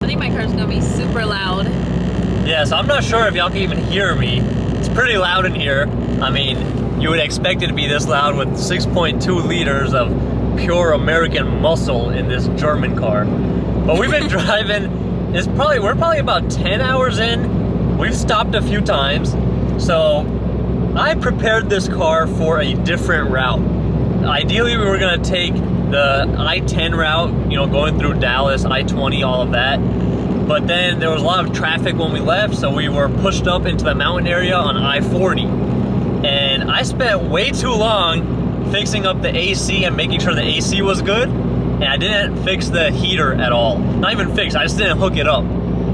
think my car's gonna be super loud. Yeah, so I'm not sure if y'all can even hear me. It's pretty loud in here. I mean, you would expect it to be this loud with 6.2 liters of pure American muscle in this German car. But we've been driving, we're probably about 10 hours in. We've stopped a few times. So I prepared this car for a different route. Ideally, we were gonna take the I-10 route, you know, going through Dallas, I-20, all of that. But then there was a lot of traffic when we left, so we were pushed up into the mountain area on I-40. And I spent way too long fixing up the AC and making sure the AC was good. And I didn't fix the heater at all. Not even fix, I just didn't hook it up.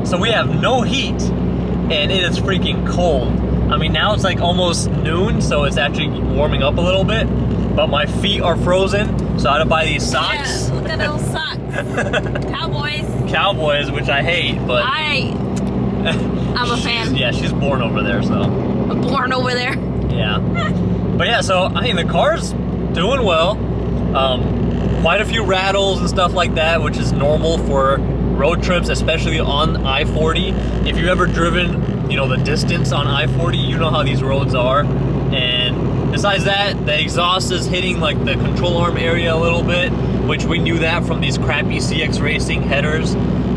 So we have no heat, and it is freaking cold. I mean, now it's like almost noon, so it's actually warming up a little bit. But my feet are frozen, so I had to buy these socks. Yeah, look at those socks. Cowboys, which I hate, but... I'm a fan. Yeah, she's born over there, so... Born over there? Yeah. But yeah, so, I mean, the car's doing well. Quite a few rattles and stuff like that, which is normal for road trips, especially on I-40. If you've ever driven, you know, the distance on I-40, you know how these roads are. And besides that, the exhaust is hitting like the control arm area a little bit, which we knew that from these crappy CX Racing headers,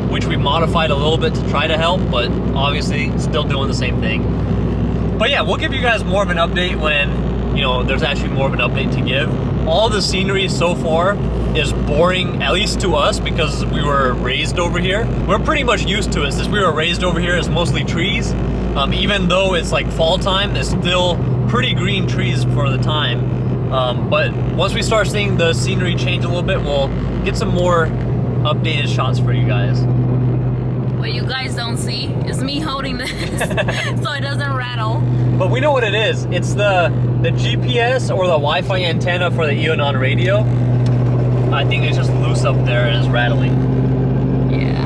which we modified a little bit to try to help, but obviously still doing the same thing. But yeah, we'll give you guys more of an update when, you know, there's actually more of an update to give. All the scenery so far is boring, at least to us, because we were raised over here. We're pretty much used to it. Since we were raised over here, it's mostly trees. Even though it's like fall time, it's still pretty green trees for the time. But once we start seeing the scenery change a little bit, we'll get some more updated shots for you guys. What you guys don't see is me holding this so it doesn't rattle. But we know what it is. It's the GPS or the Wi-Fi antenna for the Ionon radio. I think it's just loose up there and it's rattling. Yeah.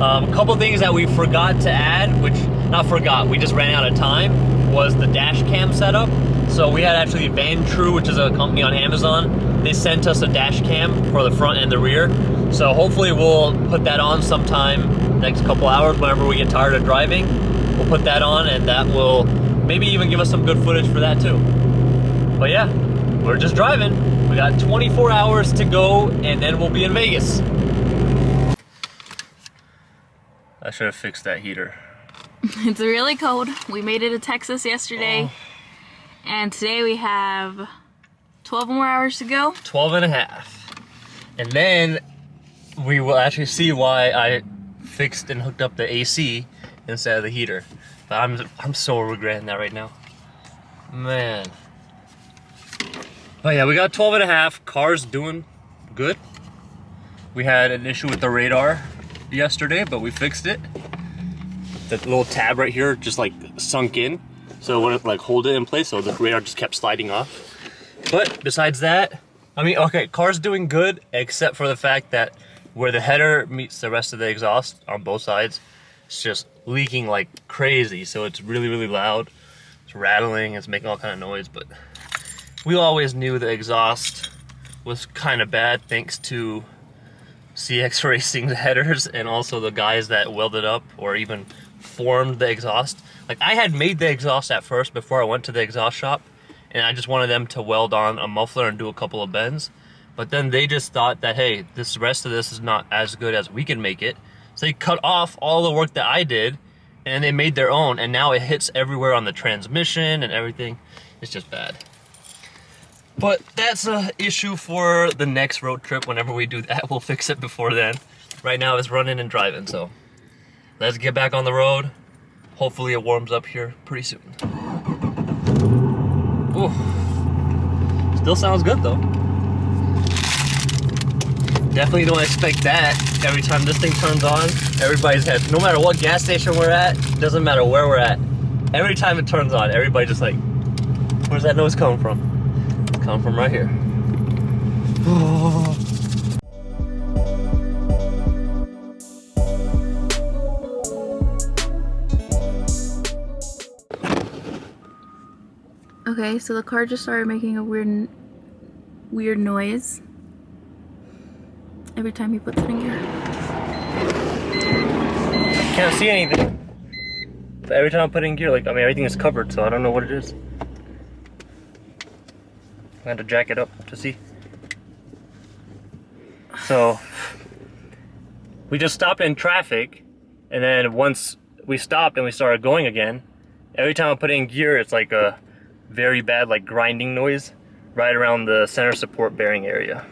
A couple things that we forgot to add, which, not forgot, we just ran out of time, was the dash cam setup. So we had actually Van True, which is a company on Amazon. They sent us a dash cam for the front and the rear. So hopefully we'll put that on sometime next couple hours whenever we get tired of driving. We'll put that on, and that will maybe even give us some good footage for that too. But yeah, we're just driving. We got 24 hours to go, and then we'll be in Vegas. I should have fixed that heater. It's really cold. We made it to Texas yesterday. And today we have 12 more hours to go. 12 and a half. And then we will actually see why I fixed and hooked up the AC instead of the heater. But I'm so regretting that right now. Man. But yeah, we got 12 and a half. Car's doing good. We had an issue with the radar yesterday, but we fixed it. The little tab right here just like sunk in. So when it like hold it in place, so the radar just kept sliding off. But besides that, I mean, okay, car's doing good, except for the fact that where the header meets the rest of the exhaust on both sides, it's just leaking like crazy. So it's really, really loud. It's rattling, it's making all kind of noise, but we always knew the exhaust was kind of bad thanks to CX Racing's headers and also the guys that welded up or even formed the exhaust. Like, I had made the exhaust at first before I went to the exhaust shop, and I just wanted them to weld on a muffler and do a couple of bends. But then they just thought that, hey, this rest of this is not as good as we can make it. So they cut off all the work that I did, and they made their own, and now it hits everywhere on the transmission and everything. It's just bad. But that's an issue for the next road trip. Whenever we do that, we'll fix it before then. Right now it's running and driving, so let's get back on the road. Hopefully it warms up here pretty soon. Ooh. Still sounds good though. Definitely don't expect that every time this thing turns on. Everybody's head, no matter what gas station we're at, doesn't matter where we're at. Every time it turns on, everybody just like, where's that noise coming from? It's coming from right here. Okay, so the car just started making a weird noise every time he puts it in gear. can't see anything. But every time I put it in gear, like, I mean, everything is covered, so I don't know what it is. I had to jack it up to see. So, we just stopped in traffic, and then once we stopped and we started going again, every time I put it in gear, it's like a very bad, like, grinding noise right around the center support bearing area.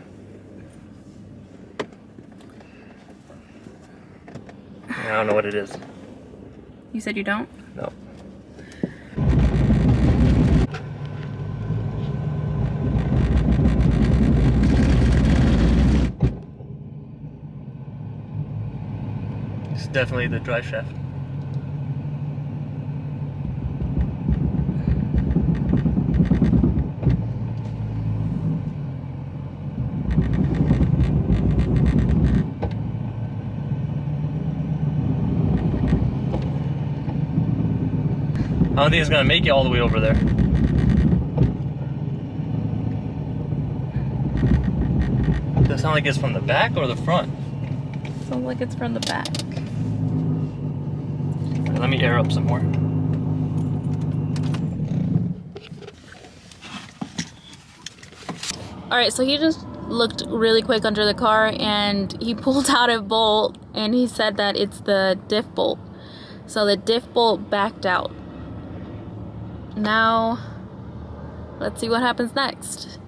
I don't know what it is. You said you don't? No. It's definitely the drive shaft. I don't think it's gonna make it all the way over there. Does it sound like it's from the back or the front? Sounds like it's from the back. Let me air up some more. Alright, so he just looked really quick under the car and he pulled out a bolt and he said that it's the diff bolt. So the diff bolt backed out. Now, let's see what happens next.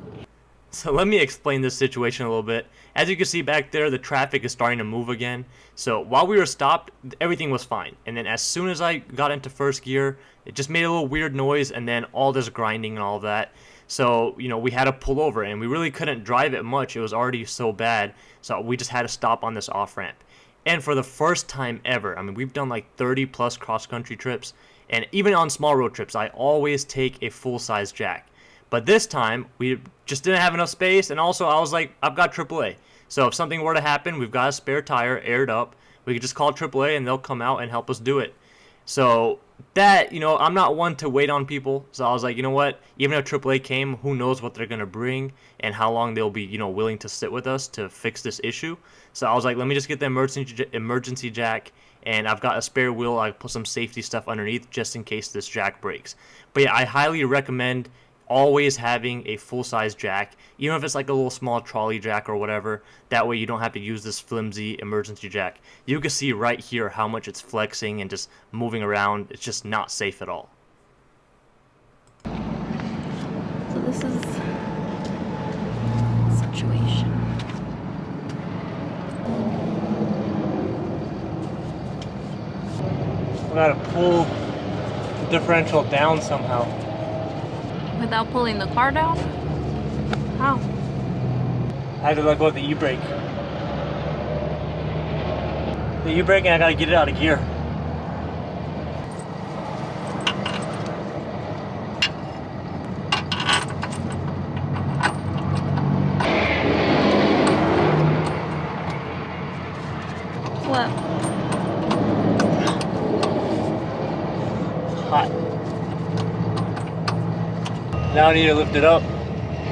So let me explain this situation a little bit. As you can see back there, the traffic is starting to move again. So while we were stopped, everything was fine. And then as soon as I got into first gear, it just made a little weird noise and then all this grinding and all that. So, you know, we had to pull over and we really couldn't drive it much. It was already so bad. So we just had to stop on this off-ramp. And for the first time ever, I mean, we've done like 30 plus cross-country trips. And even on small road trips, I always take a full-size jack. But this time, we just didn't have enough space, and also I was like, I've got AAA. So if something were to happen, we've got a spare tire aired up. We could just call AAA and they'll come out and help us do it. So that, you know, I'm not one to wait on people. So I was like, you know what? Even if AAA came, who knows what they're going to bring and how long they'll be, you know, willing to sit with us to fix this issue. So I was like, let me just get the emergency jack, and I've got a spare wheel. I put some safety stuff underneath just in case this jack breaks. But yeah, I highly recommend always having a full-size jack, even if it's like a little small trolley jack or whatever. That way you don't have to use this flimsy emergency jack. You can see right here how much it's flexing and just moving around. It's just not safe at all. So this is the situation. We gotta pull the differential down somehow. Without pulling the car down? How? I had to let go of the e-brake. The e-brake, and I gotta get it out of gear. What? Hot. Now I need to lift it up. We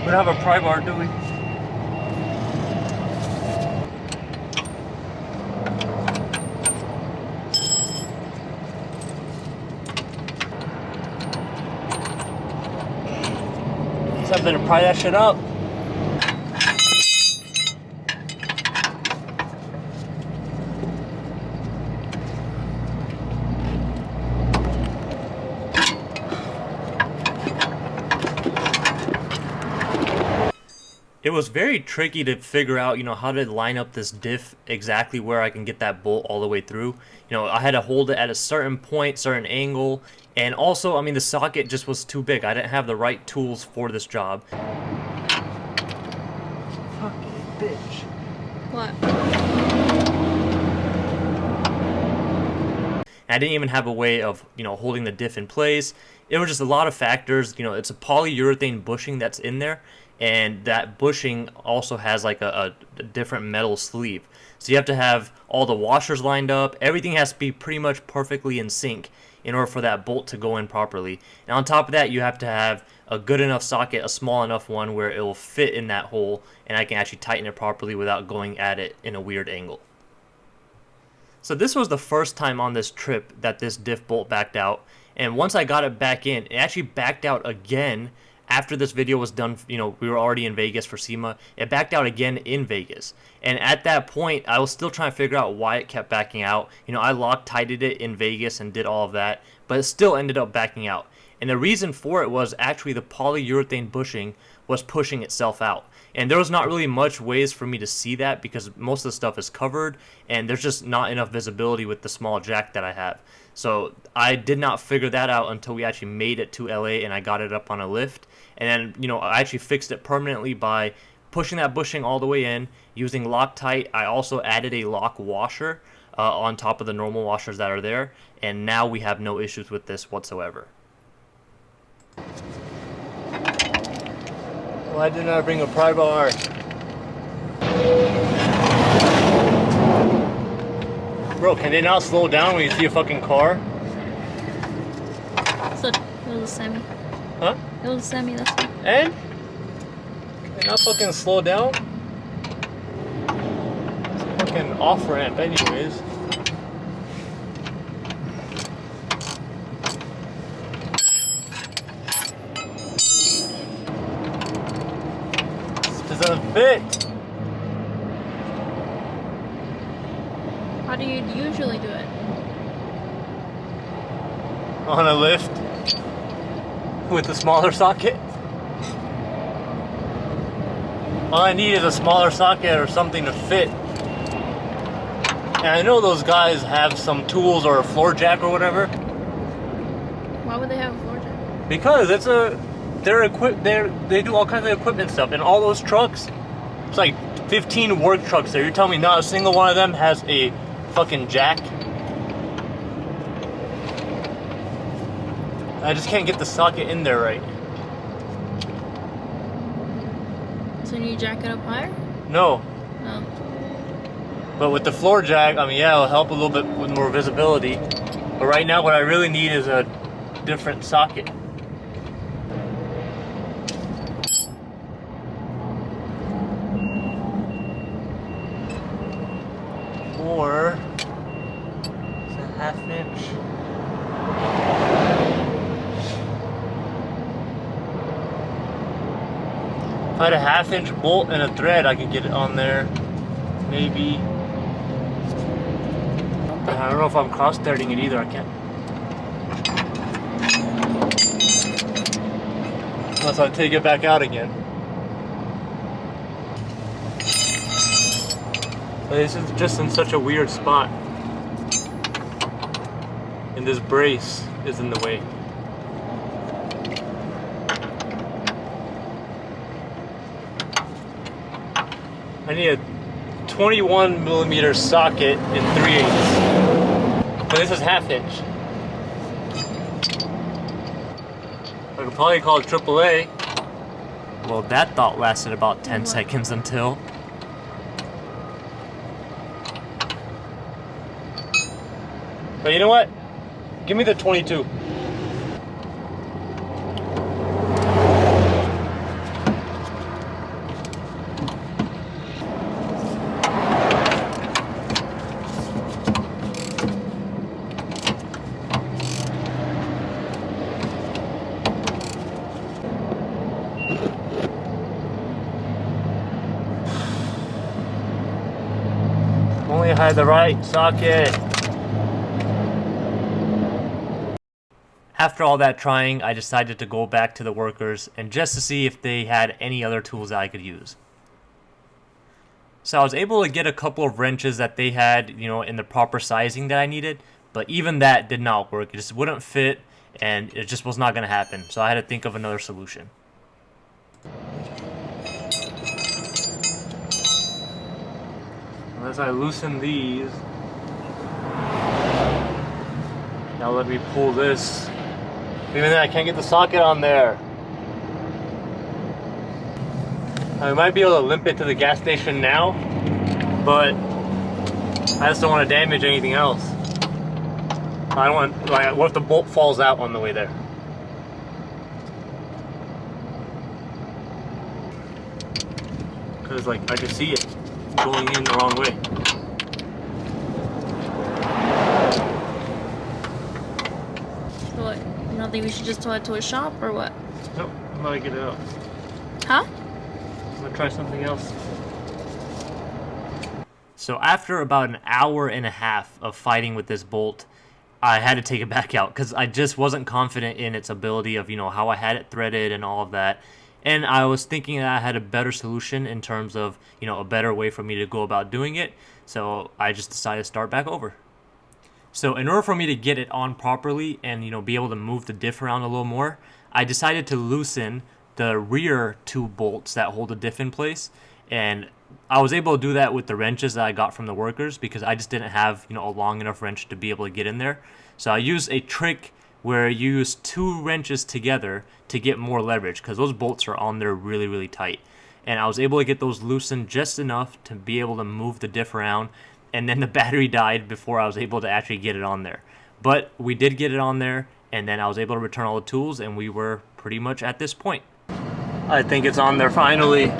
don't have a pry bar, do we? Something to pry that shit up. It was very tricky to figure out, you know, how to line up this diff exactly where I can get that bolt all the way through. You know, I had to hold it at a certain point, certain angle, and also, I mean, the socket just was too big. I didn't have the right tools for this job. Fucking bitch. What? I didn't even have a way of, you know, holding the diff in place. It was just a lot of factors. You know, it's a polyurethane bushing that's in there, and that bushing also has like a different metal sleeve. So you have to have all the washers lined up. Everything has to be pretty much perfectly in sync in order for that bolt to go in properly. And on top of that, you have to have a good enough socket, a small enough one where it will fit in that hole and I can actually tighten it properly without going at it in a weird angle. So this was the first time on this trip that this diff bolt backed out, and once I got it back in, it actually backed out again after this video was done. You know, we were already in Vegas for SEMA. It backed out again in Vegas, and at that point I was still trying to figure out why it kept backing out. You know, I Loctited it in Vegas and did all of that, but it still ended up backing out. And the reason for it was actually the polyurethane bushing was pushing itself out. And there was not really much ways for me to see that because most of the stuff is covered and there's just not enough visibility with the small jack that I have. So I did not figure that out until we actually made it to LA and I got it up on a lift. And then, you know, I actually fixed it permanently by pushing that bushing all the way in, using Loctite. I also added a lock washer on top of the normal washers that are there. And now we have no issues with this whatsoever. Why didn't I bring a pry bar? Bro, can they not slow down when you see a fucking car? So it was a semi. Huh? It was a semi, that's why. And? Can they not fucking slow down? It's a fucking off-ramp anyways. Doesn't fit. How do you usually do it? On a lift with a smaller socket. All I need is a smaller socket or something to fit. And I know those guys have some tools or a floor jack or whatever. Why would they have a floor jack? Because it's they do all kinds of equipment stuff, and all those trucks, it's like 15 work trucks there. You're telling me not a single one of them has a fucking jack? I just can't get the socket in there right. So you jack it up higher? No. No. But with the floor jack, I mean, yeah, it'll help a little bit with more visibility. But right now, what I really need is a different socket. Or it's a 1/2 inch. If I had a 1/2 inch bolt and a thread, I could get it on there. Maybe. I don't know if I'm cross-threading it either. I can't. Unless I take it back out again. This is just in such a weird spot. And this brace is in the way. I need a 21mm socket in 3/8. But this is 1/2 inch. I could probably call it AAA. Well, that thought lasted about 10 seconds until. But you know what? Give me the 22. Only had the right socket. After all that trying, I decided to go back to the workers and just to see if they had any other tools that I could use. So I was able to get a couple of wrenches that they had, you know, in the proper sizing that I needed, but even that did not work. It just wouldn't fit and it just was not going to happen. So I had to think of another solution. As I loosen these, now let me pull this. Even then I can't get the socket on there. I might be able to limp it to the gas station now, but I just don't want to damage anything else. I don't want, like, what if the bolt falls out on the way there? Because, like, I can see it going in the wrong way. don't think we should just tow it to a shop or what? Nope, I'm gonna get it out. Huh? I'm gonna try something else. So after about an hour and a half of fighting with this bolt, I had to take it back out because I just wasn't confident in its ability of, how I had it threaded and all of that. And I was thinking that I had a better solution in terms of, a better way for me to go about doing it. So I just decided to start back over. So in order for me to get it on properly and, be able to move the diff around a little more, I decided to loosen the rear two bolts that hold the diff in place. And I was able to do that with the wrenches that I got from the workers because I just didn't have, a long enough wrench to be able to get in there. So I used a trick where you use two wrenches together to get more leverage because those bolts are on there really, really tight. And I was able to get those loosened just enough to be able to move the diff around. And then the battery died before I was able to actually get it on there. But we did get it on there, and then I was able to return all the tools, and we were pretty much at this point. I think it's on there finally.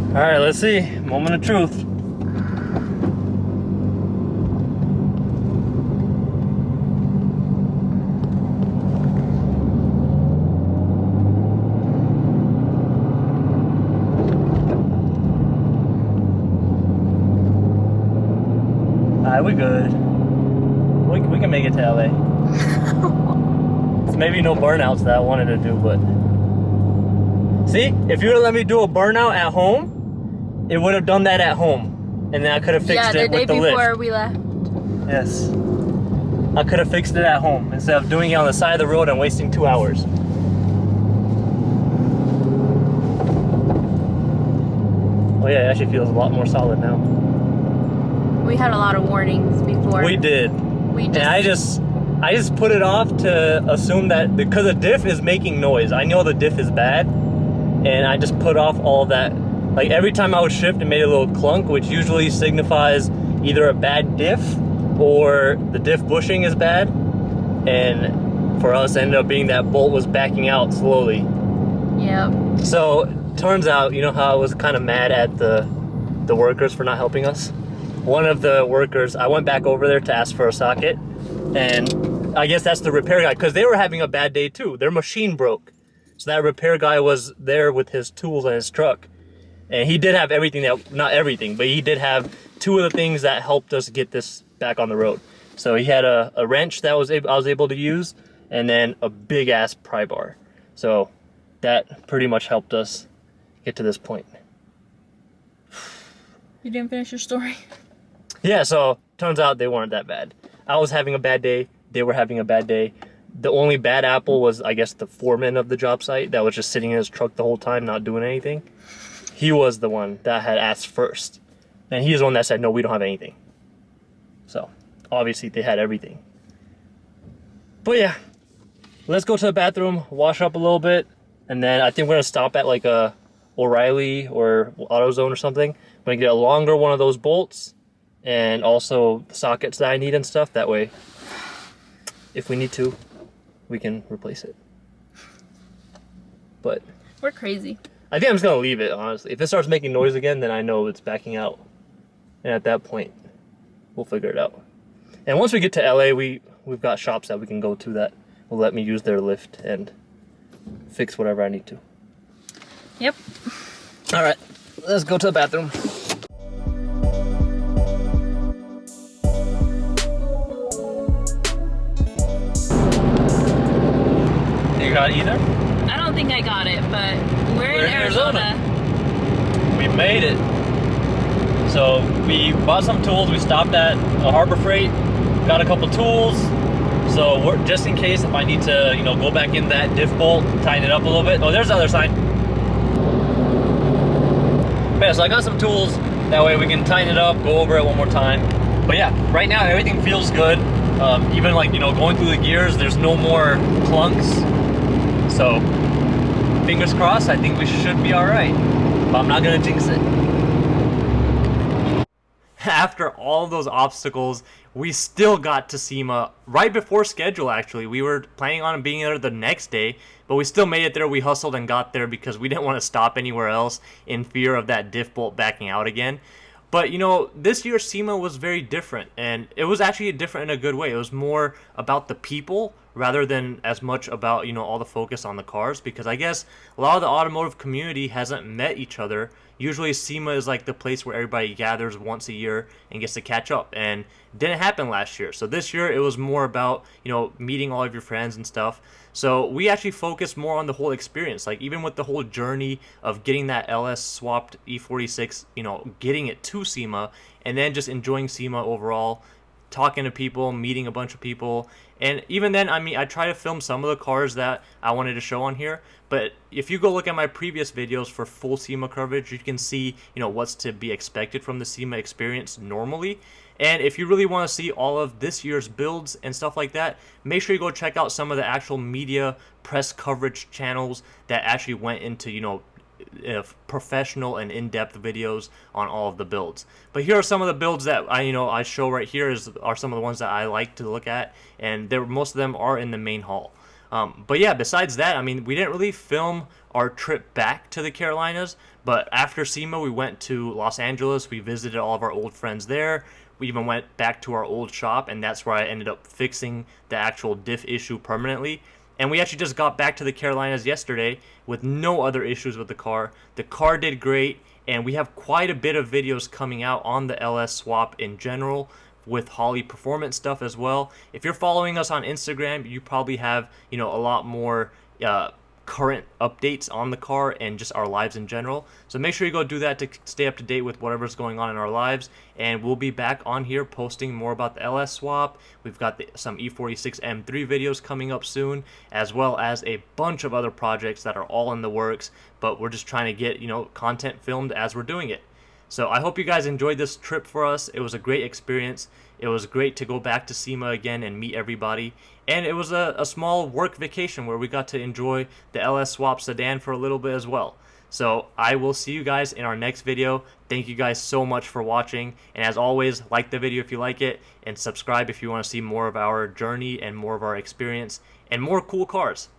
All right, let's see. Moment of truth. All right, we're good. We can make it to LA. It's maybe no burnouts that I wanted to do, but see, if you would have let me do a burnout at home, it would have done that at home, and then I could have fixed it with the lift. Yeah, the day before we left. Yes. I could have fixed it at home instead of doing it on the side of the road and wasting 2 hours. Oh yeah, it actually feels a lot more solid now. We had a lot of warnings before. We did. And I just put it off to assume that because the diff is making noise. I know the diff is bad, and I just put off all of that. Like every time I would shift, it made a little clunk, which usually signifies either a bad diff or the diff bushing is bad. And for us, it ended up being that bolt was backing out slowly. Yep. So turns out, how I was kind of mad at the workers for not helping us. One of the workers, I went back over there to ask for a socket, and I guess that's the repair guy, because they were having a bad day too. Their machine broke. So that repair guy was there with his tools and his truck. And he did have everything not everything, but he did have two of the things that helped us get this back on the road. So he had a wrench that I was able to use, and then a big ass pry bar. So that pretty much helped us get to this point. You didn't finish your story? Yeah, so turns out they weren't that bad. I was having a bad day, they were having a bad day. The only bad apple was, I guess, the foreman of the job site that was just sitting in his truck the whole time, not doing anything. He was the one that had asked first. And he's the one that said, no, we don't have anything. So, obviously, they had everything. But yeah, let's go to the bathroom, wash up a little bit, and then I think we're going to stop at like a O'Reilly or AutoZone or something. I'm going to get a longer one of those bolts, and also the sockets that I need and stuff. That way, if we need to, we can replace it. But we're crazy. I think I'm just gonna leave it, honestly. If it starts making noise again, then I know it's backing out. And at that point, we'll figure it out. And once we get to LA, we've got shops that we can go to that will let me use their lift and fix whatever I need to. Yep. All right, let's go to the bathroom. You got either? I don't think I got it, but we're in Arizona. We made it. So we bought some tools. We stopped at a Harbor Freight, got a couple tools. So we're, just in case if I need to, go back in that diff bolt, tighten it up a little bit. Oh, there's the other side. But yeah, so I got some tools. That way we can tighten it up, go over it one more time. But yeah, right now everything feels good. Even like, going through the gears, there's no more clunks. So fingers crossed, I think we should be all right. But I'm not gonna jinx it. After all those obstacles, we still got to SEMA right before schedule, actually. We were planning on being there the next day, but we still made it there. We hustled and got there because we didn't want to stop anywhere else in fear of that diff bolt backing out again. But you know, this year's SEMA was very different, and it was actually different in a good way. It was more about the people rather than as much about, you know, all the focus on the cars, because I guess a lot of the automotive community hasn't met each other. Usually SEMA is like the place where everybody gathers once a year and gets to catch up, and it didn't happen last year. So this year it was more about, you know, meeting all of your friends and stuff. So we actually focused more on the whole experience, like even with the whole journey of getting that LS swapped E46, you know, getting it to SEMA, and then just enjoying SEMA overall, talking to people, meeting a bunch of people. And even then, I mean, I try to film some of the cars that I wanted to show on here, but if you go look at my previous videos for full SEMA coverage, you can see, you know, what's to be expected from the SEMA experience normally. And if you really want to see all of this year's builds and stuff like that, make sure you go check out some of the actual media press coverage channels that actually went into, you know, professional and in-depth videos on all of the builds. But here are some of the builds that I show right here are some of the ones that I like to look at, and most of them are in the main haul. But yeah, besides that, I mean, we didn't really film our trip back to the Carolinas, but after SEMA we went to Los Angeles. We visited all of our old friends there. We even went back to our old shop, and that's where I ended up fixing the actual diff issue permanently. And we actually just got back to the Carolinas yesterday with no other issues with the car. The car did great, and we have quite a bit of videos coming out on the LS swap in general, with Holley performance stuff as well. If you're following us on Instagram, you probably have, you know, a lot more current updates on the car and just our lives in general. So make sure you go do that to stay up to date with whatever's going on in our lives. And we'll be back on here posting more about the LS swap. We've got some E46 M3 videos coming up soon, as well as a bunch of other projects that are all in the works, but we're just trying to get, you know, content filmed as we're doing it. So I hope you guys enjoyed this trip for us. It was a great experience. It was great to go back to SEMA again and meet everybody. And it was a small work vacation where we got to enjoy the LS Swap sedan for a little bit as well. So I will see you guys in our next video. Thank you guys so much for watching. And as always, like the video if you like it, and subscribe if you want to see more of our journey and more of our experience and more cool cars.